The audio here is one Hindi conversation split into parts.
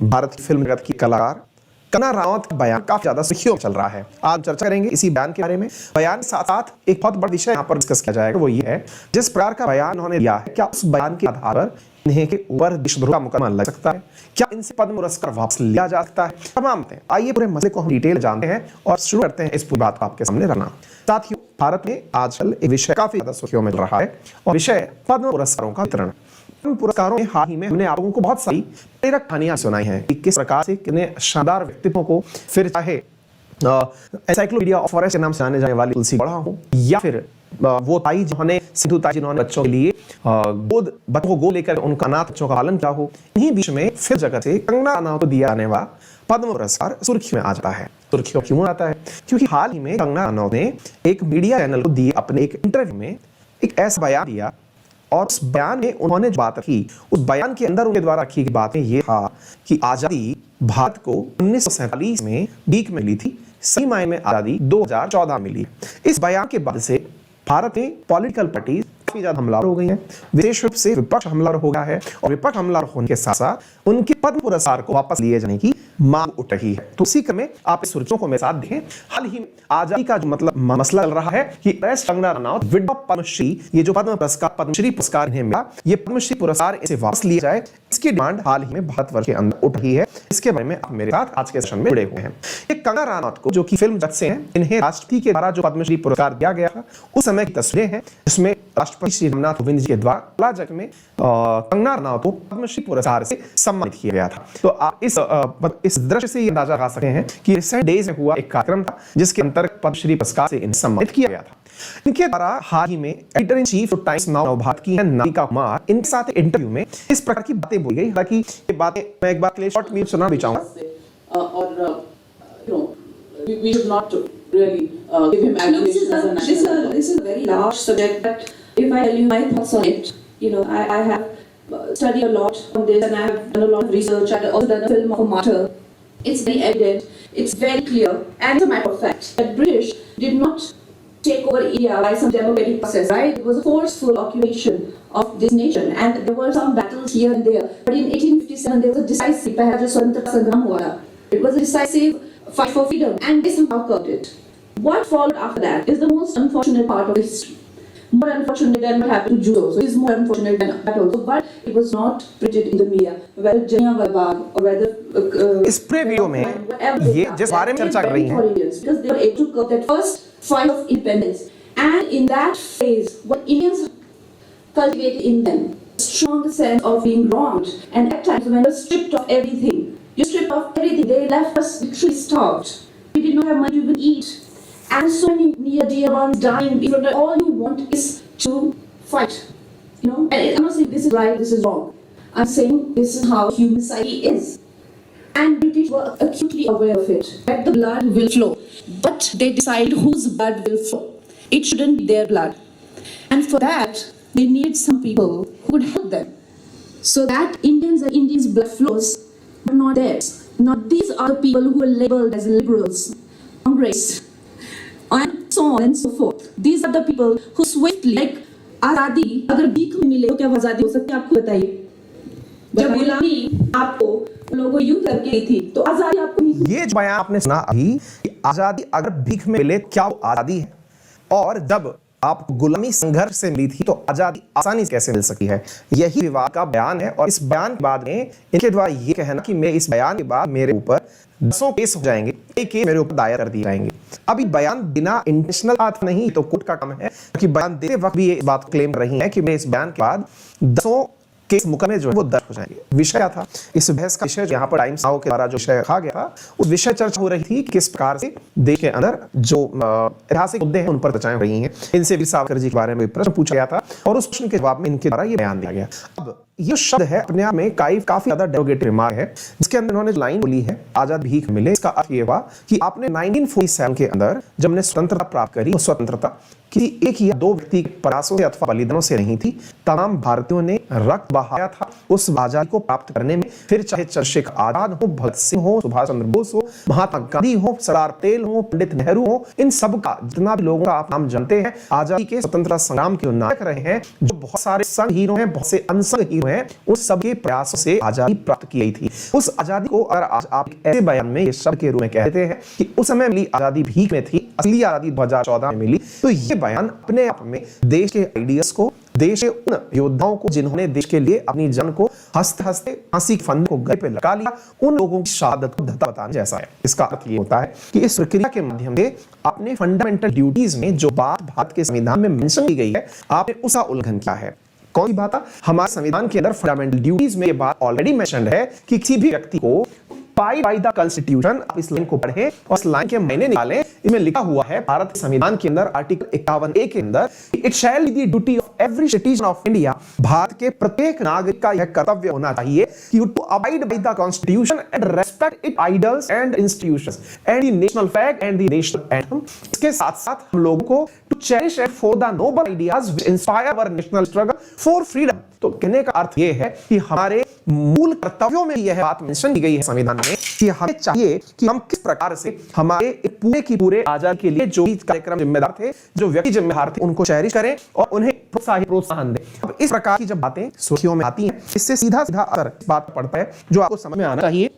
भारतीय फिल्म जगत की कलाकार कंगना रनावत का बयान काफी ज्यादा सुर्खियों में चल रहा है। आज चर्चा करेंगे इसी बयान के बारे में। बयान के साथ साथ एक बहुत बड़ा विषय यहाँ पर डिस्कस किया जाएगा, वो ये है जिस प्रकार का बयान उन्होंने दिया है, क्या उस बयान के आधार पर इन्हें के ऊपर देशद्रोह का मुकदमा लग सकता है, क्या इनसे पद्म पुरस्कार वापस लिया जा सकता है। तमाम आइए पूरे मसले को हम डिटेल जानते हैं और शुरू करते हैं इस पूरी बात को आपके सामने रखना। साथियों, भारत में आजकल एक विषय काफी ज्यादा सुर्खियों में चल रहा है और विषय पद्म पुरस्कारों का वितरण। पद्म पुरस्कारों में हाल ही में हमने आप लोगों को बहुत सारी प्रेरक कहानियां सुनाई हैं कि किस प्रकार से कितने शानदार व्यक्तित्वों को, फिर चाहे एनसाइक्लोपीडिया ऑफ फॉरेस्ट के नाम से जाने जाने वाली तुलसी बड़ा हो, या फिर वो ताई जिन्होंने सिंधु ताई जिन्होंने बच्चों के लिए बच्चों को गोद लेकर उनका अनाथ बच्चों का पालन किया हो, इन्हीं बीच में फिर जगह से कंगना रनावत को दिया जाने वाला पद्म पुरस्कार सुर्खियों में आ जाता है। सुर्खियों क्यों आता है? क्योंकि हाल ही में कंगना रनावत ने एक मीडिया चैनल को दिए अपने एक इंटरव्यू में एक ऐसा बयान दिया और उस बयान में उन्होंने जो बात रखी, उस बयान के अंदर उनके द्वारा रखी बातें ये था कि आजादी भारत को 1947 में भीख में मिली थी, सही मायने में आजादी 2014 में मिली। इस बयान के बाद से भारत में पॉलिटिकल पार्टी काफी ज्यादा हमलावर हो गई हैं, विशेष रूप से विपक्ष हमलावर हो गया है और विपक्ष हमलावर होने के साथ साथ उनके पद्म पुरस्कार को वापस लिए जाने की मांग उठ रही है। तो उसी क्रम में आप इस सुर्खियों को मेरे साथ देखें। हाल ही आजादी का जो मसला चल रहा है कि कंगना रनावत विद पद्मश्री, ये जो पद्म पुरस्कार पद्मश्री पुरस्कार इन्हें मिला, ये पद्मश्री पुरस्कार इसे वापस लिया जाए, इसकी डिमांड हाल ही में भारतवर्ष के अंदर उठ रही है। इसके बारे में आप मेरे साथ आज के सेशन में जुड़े हुए हैं। एक कंगना रनावत को जो कि फिल्म जगत से हैं, इन्हें राष्ट्रपति के द्वारा जो पद्मश्री पुरस्कार दिया गया था, उस समय की तस्वीरें हैं जिसमें राष्ट्रपति श्री रामनाथ कोविंद जी के द्वारा जगत में कंगना रनावत को पद्मश्री पुरस्कार से सम्मानित किया गया था। तो आप इस दृश्य से ये अंदाजा लगा सकते हैं कि रिसेंट डेज में हुआ एक कार्यक्रम था जिसके अंतर्गत पद्मश्री पुरस्कार से इन्हें सम्मानित किया गया था। इनके द्वारा हाल ही में editor in chief of times now Bharat की नाविका कुमार, इनके साथ इंटरव्यू में इस प्रकार की बातें बोली गई। हालांकि ये बातें मैं एक बार के लिए शॉर्ट में सुना भी चाहूंगा। और we should not really give him adulation as an actor. This is a very large subject, but if I tell you my thoughts on it, I have studied a lot on this and I have done a lot of research. I have also done a film of a martyr. It's very evident, it's very clear, and it's a matter of fact that British did not take over India by some democratic process, right? It was a forceful occupation of this nation, and there were some battles here and there. But in 1857, there was a decisive, perhaps a Swatantrata Sangram hua. It was a decisive fight for freedom, and they somehow curbed it. What followed after that is the most unfortunate part of history. More unfortunate than what happened to Jews. It is more unfortunate than that also, but it was not printed in the media. Whether Jallianwala Bagh or whether इस प्रे वीडियो में ये जिस बारे में चर्चा कर रही हैं, because they were able to curb that first fight of independence, and in that phase, what Indians cultivated in them, a strong sense of being wronged, and at times when you're stripped of everything, they left us literally starved. We did not have money to even eat, and so many near dear ones dying. All you want is to fight, And I'm not saying this is right, this is wrong. I'm saying this is how human society is. And British were acutely aware of it, that the blood will flow. But they decide whose blood will flow. It shouldn't be their blood. And for that, they need some people who would help them. So that Indians' blood flows, but not theirs. Not these are the people who are labeled as liberals, Congress, and so on and so forth. These are the people who swiftly, like आजादी अगर भीख में मिले तो क्या आजादी हो सकती है? आपको बताइए। जब गुलामी आपको लोगों को यूं करके दी थी तो आजादी आपको नहीं। ये जो बयान आपने सुना अभी कि आजादी अगर भीख में मिले क्या वो आजादी है, और जब आप गुलामी संघर्ष से मिली थी तो आजादी आसानी से कैसे मिल सकती है, यही विवाद का बयान है। और इस बयान के बाद में इनके द्वारा ये कहना कि मैं इस बयान के बाद मेरे ऊपर 10 केस हो जाएंगे, एक केस मेरे ऊपर दायर कर दिए जाएंगे। अभी बयान बिना इंटेंशनल बात नहीं तो कोर्ट का काम है, क्योंकि बयान देते वक्त भी ये इस बात को क्लेम कर रही है कि मैं इस बयान के बाद 10 केस मुकदमे जो है वो दर्ज हो जाएंगे। विषय क्या था इस बहस का? विषय यहाँ पर टाइम्स नाउ के द्वारा जो विषय रखा गया था, उस विषय चर्चा हो रही थी कि किस प्रकार से देश के अंदर जो ऐतिहासिक मुद्दे हैं उन पर चर्चाएं हो रही हैं। इनसे वीर सावरकर जी के बारे में प्रश्न पूछा गया था और उस प्रश्न के जवाब में इनके द्वारा ये बयान दिया गया। अब ये शब्द है अपने आप में काफी ज्यादा डेरोगेटिव रिमार्क है, जिसके अंदर उन्होंने लाइन बोली है आजाद भीख मिले। इसका अर्थ ये हुआ कि आपने 1947 के अंदर जब हमने स्वतंत्रता प्राप्त करी, वो स्वतंत्रता किसी एक या दो व्यक्ति के प्रयासों से अथवा बलिदानों से नहीं थी, तमाम भारतीयों ने रक्त बहाया था उस आजादी को प्राप्त करने में। फिर चाहे चंद्रशेखर आजाद हो, भगत सिंह हो, सुभाष चंद्र बोस हो, महात्मा गांधी हो, सरदार पटेल हो, पंडित नेहरू हो, इन सब का जितना भी लोगों का आप नाम जानते हैं, आजादी के स्वतंत्रता संग्राम के नायक रहे हैं, जो बहुत सारे संग हीरो हैं, बहुत से अनसंग हीरो हैं उन सबके प्रयासों से आजादी प्राप्त की गई थी। उस आजादी को अगर आज आप ऐसे बयान में ये शब्द के रूप में कहते हैं कि उस समय मिली आजादी भीख में थी, असली आजादी 2014 में मिली, तो ये बयान अपने आप में देश के आइडियल्स को, देश के उन योद्धाओं को जिन्होंने देश के लिए अपनी जान को हंसते हंसते फांसी के फंदे को गले पे लगा लिया, उन लोगों की शहादत को धत्ता बताने जैसा है। इसका अर्थ ये होता है कि इस प्रक्रिया के माध्यम से अपने फंडामेंटल ड्यूटीज में जो बात भारत के संविधान में मेंशन की गई है, आपने उसका उल्लंघन किया है। कौन सी बात? हमारे संविधान के अंदर फंडामेंटल ड्यूटीज में ये बात ऑलरेडी मेंशन्ड है कि किसी भी व्यक्ति को बाय द कॉन्स्टिट्यूशन, आप इस लाइन को पढ़ें और इस लाइन के मायने निकालें। इसमें लिखा हुआ है भारत के संविधान के अंदर आर्टिकल 51A के अंदर, it shall be the duty of every citizen of India, Bharat के प्रत्येक नागरिक का यह कर्तव्य होना चाहिए कि to abide by the constitution and respect it ideals and institutions and the national flag and the national anthem. इसके साथ साथ हम लोगों को to cherish and for the noble ideas which inspire our national struggle for freedom. तो कहने का अर्थ यह है कि हमारे मूल कर्तव्यों में यह बात मेंशन की गई है संविधान में कि हमें चाहिए कि हम किस प्रकार से हमारे पूरे की पूरे आजादी के लिए जो भी कार्यक्रम जिम्मेदार थे, जो व्यक्ति जिम्मेदार थे, उनको चेरिश करें और उन्हें प्रोत्साहन दें। अब इस प्रकार की जब बातें सुर्खियों में आती हैं, इससे सीधा सीधा असर इस बात पड़ता है जो आपको समझ में आना चाहिए।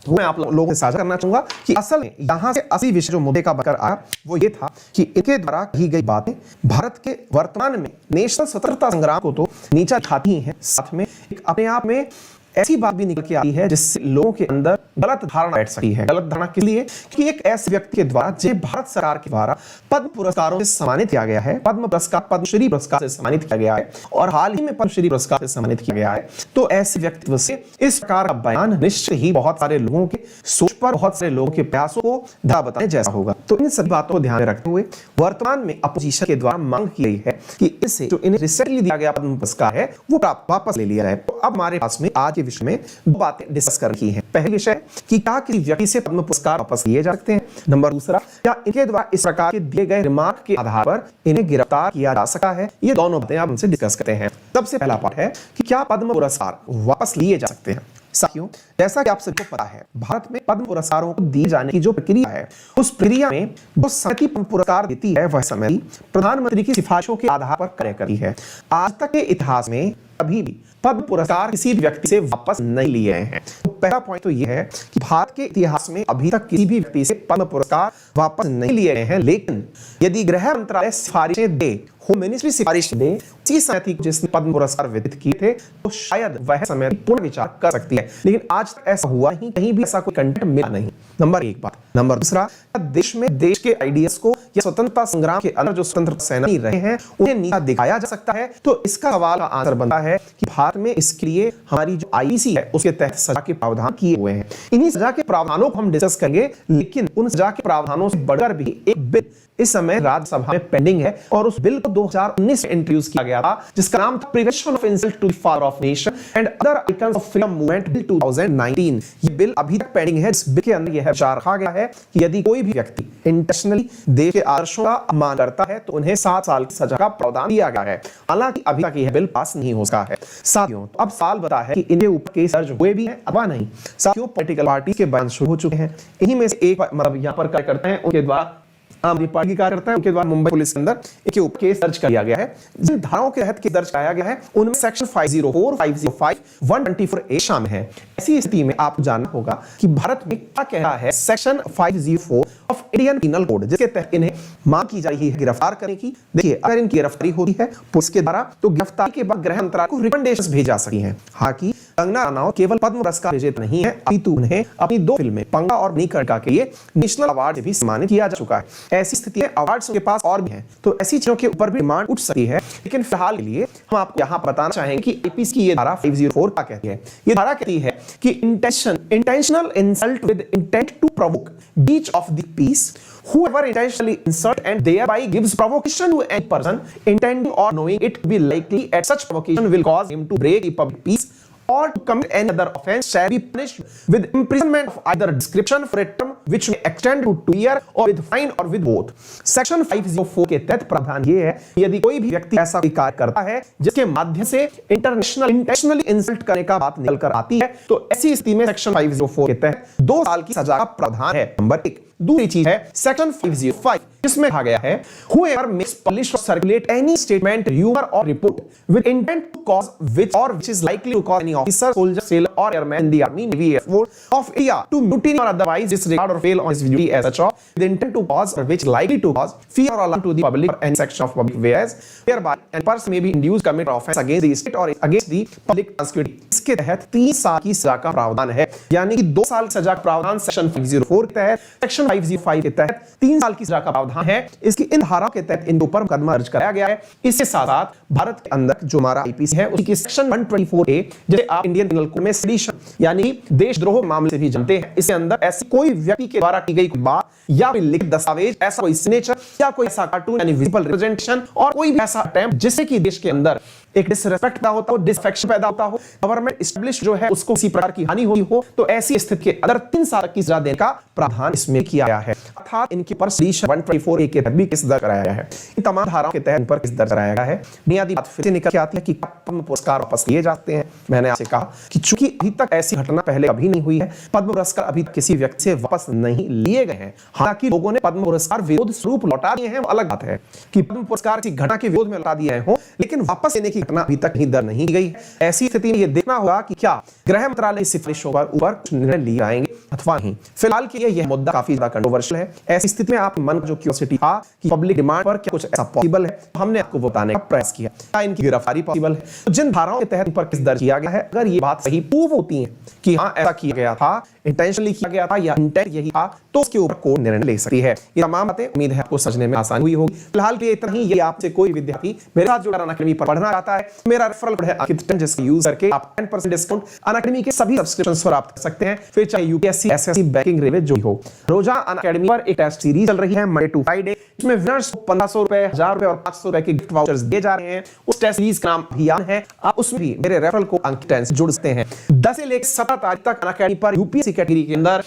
मैं आप लोगों से साझा करना चाहूंगा कि असल में यहां से असली विषय जो मुद्दे का बकर आया वो ये था कि इनके द्वारा कही गई बातें भारत के वर्तमान में नेशनल स्वतंत्रता संग्राम को तो नीचा दिखाती ही हैं, साथ में एक अपने आप में ऐसी बात भी निकल के आती है जिससे लोगों के अंदर गलत धारणा बैठ सकती है। गलत धारणा किस लिए? कि एक ऐसे व्यक्ति के द्वारा जिन्हें भारत सरकार के द्वारा पद्म पुरस्कारों से सम्मानित किया गया है, पद्म पुरस्कार, पद्मश्री पुरस्कार से सम्मानित किया गया है और हाल ही में पद्मश्री पुरस्कार से सम्मानित किया गया है, तो ऐसे व्यक्ति से इस प्रकार का बयान निश्चय ही बहुत सारे लोगों के सोच पर, बहुत सारे लोगों के प्रयासों को धा बताने जैसा होगा। तो इन सभी बातों को ध्यान में रखते हुए वर्तमान में अपोजिशन के द्वारा मांग की गई है कि इससे जो इन्हें रिसेंटली दिया गया पद्म पुरस्कार है वो वापस ले लिया जाए। तो अब हमारे पास में आज के विषय में दो बातें डिस्कस करनी है। पहला विषय कि क्या किसी व्यक्ति से पद्म पुरस्कार वापस लिए जा सकते हैं। नंबर दूसरा, क्या इनके द्वारा इस प्रकार के दिए गए रिमार्क के आधार पर इन्हें गिरफ्तार किया जा सकता है। ये दोनों बातें आप हमसे डिस्कस करते हैं। सबसे पहला पार्ट है कि क्या पद्म पुरस्कार वापस लिए जा सकते हैं। साथियों, जैसा कि आप सबको पता है, भारत में पद्म पुरस्कारों को दिए जाने की जो प्रक्रिया है, उस प्रक्रिया में जो समिति पद्म पुरस्कार देती है वह समिति प्रधानमंत्री की सिफारिशों के आधार पर कार्य करती है। आज तक के इतिहास में कभी भी पद्म पुरस्कार किसी व्यक्ति से वापस नहीं लिए हैं। तो पहला पॉइंट तो यह है कि भारत के इतिहास में अभी तक किसी भी व्यक्ति से पद्म पुरस्कार वापस नहीं लिए गए हैं। लेकिन यदि गृह मंत्रालय सिफारिशें दे, होम मिनिस्ट्री सिफारिश दे उसी समिति को जिसने पद्म पुरस्कार वितरित किए थे, तो शायद वह समिति पूर्ण विचार कर सकती है। लेकिन आज तक ऐसा हुआ ही, कहीं भी ऐसा कोई कंटेंट मिला नहीं। नंबर एक बात। नंबर दूसरा, देश में देश के आइडियल्स को या स्वतंत्रता संग्राम के अंदर जो स्वतंत्रता सेनानी रहे हैं उन्हें नीचा दिखाया जा सकता है। तो इसका सवाल का आंसर बनता है कि भारत में इसके लिए हमारी जो IPC है उसके तहत सजा के प्रावधान किए हुए हैं। इन्हीं सजा के प्रावधानों को हम डिस्कस करेंगे, लेकिन उन सजा के प्रावधानों से बढ़कर भी एक बिल इस समय राज्यसभा में पेंडिंग है और उस बिल को 2019 में इंट्रोड्यूस किया गया था, जिसका नाम था prevention of insult to the father of nation and other items of freedom movement bill 2019। ये बिल अभी तक पेंडिंग है। इस बिल के अंदर यह विचार रखा गया है कि यदि कोई भी व्यक्ति इंटेंशनली देश के आदर्शों का अपमान करता है तो उन्हें 7 साल की सजा का प्रावधान दिया गया है। हालांकि अभी तक यह बिल पास नहीं हो सका है। साथियों, तो अब सवाल बता है कि इनके ऊपर केस दर्ज हुए भी हैं अथवा नहीं। साथियों, पॉलिटिकल पार्टी के बयान शुरू हो चुके हैं। इन्हीं में से एक मतलब यहाँ पर कार्यकर्ता हैं, उनके द्वारा आम आदमी पार्टी कार्यकर्ता है, उनके द्वारा मुंबई पुलिस के अंदर एक ऊपर केस दर्ज किया गया है। जिन धाराओं के तहत केस दर्ज किया गया है उनमें सेक्शन 504, 505, 124A शामिल है। ऐसी स्थिति में आपको जानना होगा कि भारत में क्या कह रहा है section 504 of Indian penal code, जिसके तहत इन्हें मांग की जा रही है गिरफ्तार करने की। देखिए, अगर इनकी गिरफ्तारी होती है पुलिस के द्वारा तो गिरफ्तारी के बाद गृह मंत्रालय को रिकमेंडेशंस भेज जा सकती हैं। हालांकि कंगना रनौत केवल पद्म पुरस्कार विजेता नहीं है, अपितु उन्हें अपनी 2 फिल्में पंगा और मणिकर्णिका के लिए नेशनल अवार्ड से भी सम्मानित किया जा चुका है। ऐसी स्थिति में अवार्ड्स उनके पास और भी हैं, तो ऐसी चीजों के ऊपर भी डिमांड उठ सकती है। लेकिन फिलहाल के लिए हम आपको यहाँ बताना चाहेंगे कि IPC की ये धारा 504 क्या कहती है। ये धारा कहती है कि intentional insult with intent to provoke breach of the peace, whoever intentionally insult and thereby gives provocation to any person intending or knowing it to be likely at such provocation will cause him to break the public peace or to commit any other offense shall be punished with imprisonment of either description for a term which may extend to 2 years or with fine or with both। Section 504 के तहत प्रावधान ये है यदि कोई भी व्यक्ति ऐसा कोई कार्य करता है जिसके माध्यम से इंटेंशनली इंसल्ट करने का बात निकल कर आती है, तो ऐसी स्थिति में सेक्शन 504 के तहत 2 साल की सजा का प्रावधान है। नंबर 1। दूसरी चीज है सेक्शन 505 जिसमें कहा गया है whoever makes publish or circulate any statement rumor or report with intent to cause which is likely to cause any officer soldier sailor or airman in the army navy air force of India to mutiny or otherwise disregard or fail on his duty as such with intent to cause or which likely to cause fear or alarm to the public or any section of public whereas whereby and person may be induced commit offense against the state or against the public tranquility। इसके तहत 3 साल की सजा का प्रावधान है, यानी कि 2 साल सजा का प्रावधान सेक्शन 504 के तहत, सेक्शन 505 के तहत 3 साल की सजा का प्रावधान है। इसकी इन धाराओं के तहत इन ऊपर मुकदमा दर्ज कराया गया है। इसके साथ साथ भारत के अंदर जो हमारा आईपीसी है उसकी सेक्शन 124A जिसे आप इंडियन पिनल कोड में सेडिशन यानी देशद्रोह मामले से भी जानते हैं, इसके अंदर ऐसी कोई व्यक्ति के द्वारा की गई कोई बात या कोई लिखित दस्तावेज, ऐसा कोई सिग्नेचर या कोई ऐसा कार्टून यानी विजुअल रिप्रेजेंटेशन और कोई भी ऐसा अटेम्प्ट जिससे कि देश के अंदर एक डिसरेस्पेक्ट पैदा होता हो, डिसअफेक्शन पैदा होता हो, गवर्नमेंट एस्टैब्लिश जो है उसको किसी प्रकार की हानि हुई हो, तो ऐसी स्थिति के अंदर 3 साल की सजा देने का प्रावधान इसमें किया गया है। अर्थात इनके पर सेक्शन 124A के तहत भी केस दर्ज कराया गया है। इन तमाम धाराओं के तहत इन पर केस दर्ज कराया गया है। बुनियादी बात फिर से निकल के आती है कि पद्म पुरस्कार वापस लिए जाते हैं। मैंने आपसे कहा कि चूंकि अभी तक ऐसी घटना पहले कभी नहीं हुई है, पद्म पुरस्कार अभी किसी व्यक्ति से वापस नहीं लिए गए हैं। हालांकि लोगों ने पद्म पुरस्कार विरोध स्वरूप लौटा दिए हैं, वो अलग बात है कि पद्म पुरस्कार की घटना के विरोध में लौटा दिए हो, लेकिन वापस लेने की घटना अभी तक नहीं दर्ज नहीं की गई। ऐसी स्थिति में यह देखना होगा कि क्या गृह मंत्रालय की सिफारिशों पर ऊपर निर्णय लिए जाएंगे अथवा नहीं। फिलहाल के लिए यह मुद्दा काफी ज्यादा कंट्रोवर्शियल है। ऐसी स्थिति में आप मन जो क्यूरियोसिटी था कि पब्लिक डिमांड पर क्या कुछ ऐसा पॉसिबल है, तो हमने आपको बताने का प्रयास किया। क्या इनकी गिरफ्तारी पॉसिबल है? तो जिन धाराओं के तहत इन पर केस दर्ज किया गया है, अगर ये बात सही प्रूव होती है कि हाँ ऐसा किया गया था, इंटेंशनली किया गया था या इंटेंट यही था, तो उसके ऊपर कोर्ट निर्णय ले सकती है। ये तमाम बातें उम्मीद है आपको समझने में आसानी हुई होगी। फिलहाल के लिए इतना ही। ये आपसे कोई विद्यार्थी मेरे साथ जुड़ा अनअकैडमी पर पढ़ना चाहता है, मेरा रेफरल कोड है अंकित10 जिसका यूज करके आप 10% डिस्काउंट अनअकैडमी के सभी सब्सक्रिप्शंस पर प्राप्त कर सकते हैं। फिर चाहे यूपीएससी, एसएससी, बैंकिंग, रेलवे जो हो। रोजाना अनअकैडमी पर एक टेस्ट सीरीज चल रही है मंडे टू फ्राइडे, इसमें विनर्स को 1500 रुपए, 1000 रुपए और 500 रुपए के गिफ्ट वाउचर्स दिए जा रहे हैं। उस टेस्ट सीरीज का नाम अभियान है। आप उसमें भी मेरे रेफरल को अंकित10 से जुड़ सकते हैं। 10 से लेकर 17 तारीख तक अनअकैडमी पर यूपीएससी कैटेगरी के अंदर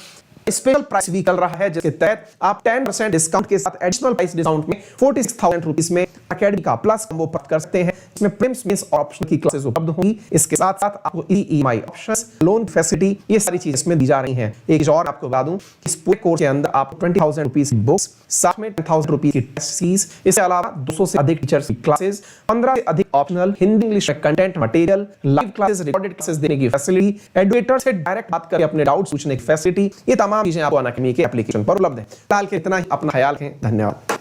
स्पेशल प्राइस भी चल रहा है, जिसके तहत आप 10% डिस्काउंट के साथ एडिशनल प्राइस डिस्काउंट में 46,000 रुपीस में अकेडमी का प्लस कॉम्बो प्राप्त कर सकते हैं। इसमें प्रीलिम्स, मेंस और ऑप्शनल की क्लासेस उपलब्ध होंगी। इसके साथ साथ आपको ईएमआई ऑप्शंस, लोन फैसिलिटी, ये सारी चीजें इसमें दी जा रही हैं। एक चीज और आपको बता दूं कि इस पूरे कोर्स के अंदर आप 20,000 रुपीस की बुक्स, साथ में 10,000 रुपीस की टेस्ट सीरीज, इसके अलावा 200 से अधिक टीचर्स की क्लासेस, 15 से अधिक optional Hindi English content material, live classes, recorded classes देने की फैसिलिटी, एडुकेटर से डायरेक्ट बात करके अपने डाउट्स पूछने की फैसिलिटी, ये तमाम चीजें आपको अनअकैडमी के एप्लीकेशन पर उपलब्ध है। फिलहाल के इतना ही। अपना ख्याल रखें। धन्यवाद।